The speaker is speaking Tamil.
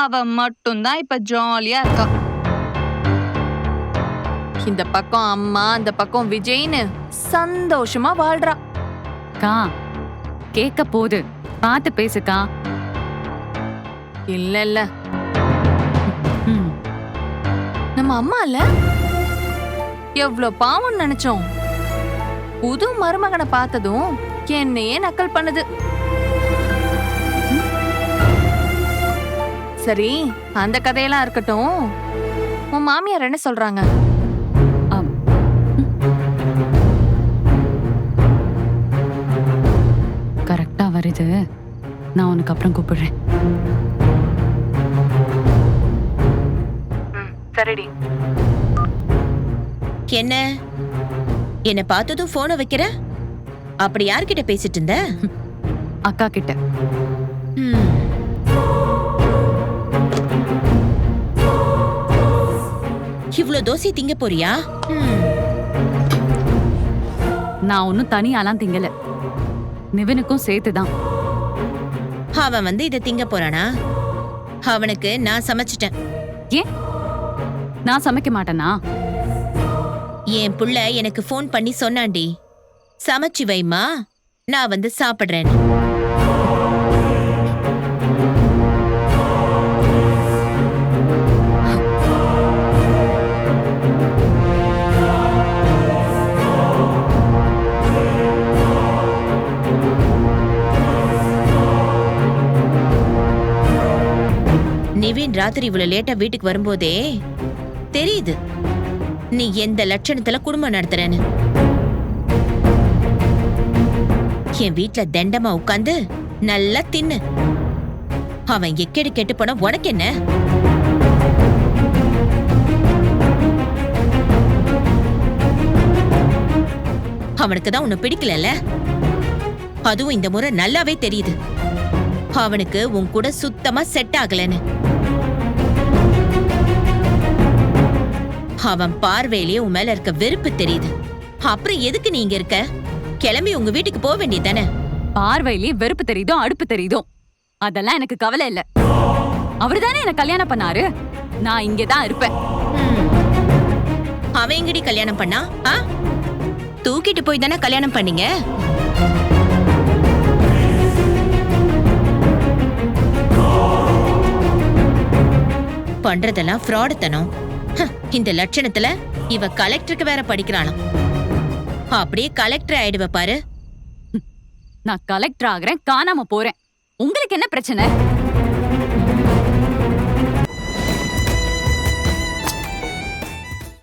அவ மட்டும்தான் இப்ப ஜாலியா இருக்கா. இந்த பக்கம் அம்மா, அந்த பக்கம் விஜய்னு சந்தோஷமா வாழ்றா. கா கேட்க போது பார்த்து பேசுக்கா. இல்ல இல்ல, ம், நம்ம அம்மா இல்ல எவ்ளோ பாவம் நினைச்சோம். புது மருமகனை பார்த்ததும் என்னையே நக்கல் பண்ணுது. சரி, அந்த கதையெல்லாம் இருக்கட்டும். உன் மாமியார் என்ன சொல்றாங்க? ஆம். கரெக்டா வருது. நான் உனக்கு அப்புறம் கூப்பிடுறேன். சரிடி. என்ன பார்த்ததும் போனை வைக்கிற? அப்படி யார்கிட்ட பேசிட்டு இருந்த? அக்கா கிட்ட. ம். இவ்ளோ தோசை திங்க போறியா? நான் ஒன்னும் தனியாலாம் திங்கல, நிவினுக்கும் சேர்த்துதான். அவன் இத திங்க போறானா? அவனுக்கு நான் சமைச்சிட்டேன். ஏன் நான் சமைக்க மாட்டேனா? என் புள்ள எனக்கு போன் பண்ணி சொன்னாண்டி, சமைச்சு வைமா, நான் சாப்பிடுறேன். நிவின் ராத்திரி இவ்வளவு லேட்டா வீட்டுக்கு வரும்போதே தெரியுது நீ எந்த லட்சணத்துல குடும்பம் நடத்துறன்னு. என் வீட்டுல தண்டமா உட்கார்ந்து நல்லா தின்னு. அவன் எக்கேடு கெட்டு போன உனக்கு என்ன? அவனுக்கு தான் உன்னை பிடிக்கல. அதுவும் இந்த முறை நல்லாவே தெரியுது. அவனுக்கு உன் கூட சுத்தமா செட் ஆகலன்னு. அவன் பார்வையிலேயே உன் மேல இருக்க வெறுப்பு தெரியுது. அப்புறம் எதுக்கு நீங்க இருக்க? கிளம்பி உங்க வீட்டுக்கு போக வேண்டியதானே? பார்வையிலேயே வெறுப்பு தெரியுதோ அடுப்பு தெரியுதோ அதெல்லாம் எனக்கு கவலை இல்ல. அவருதானே என்ன கல்யாணம் பண்ணாரு. நான் இங்கதான் இருப்பேன். அவன் எங்கடி கல்யாணம் பண்ணா? தூக்கிட்டு போய் தானே கல்யாணம் பண்ணீங்க. பண்றதெல்லாம் ஃப்ராடுத்தனம். இந்த லட்சணத்துல இவ கலெக்டருக்கு வேற படிக்கிறாளாம். அப்படியே கலெக்டர் ஆயிடுவ பாரு. நான் கலெக்டர் ஆகுறேன், காணாம போறேன். உங்களுக்கு என்ன பிரச்சனை?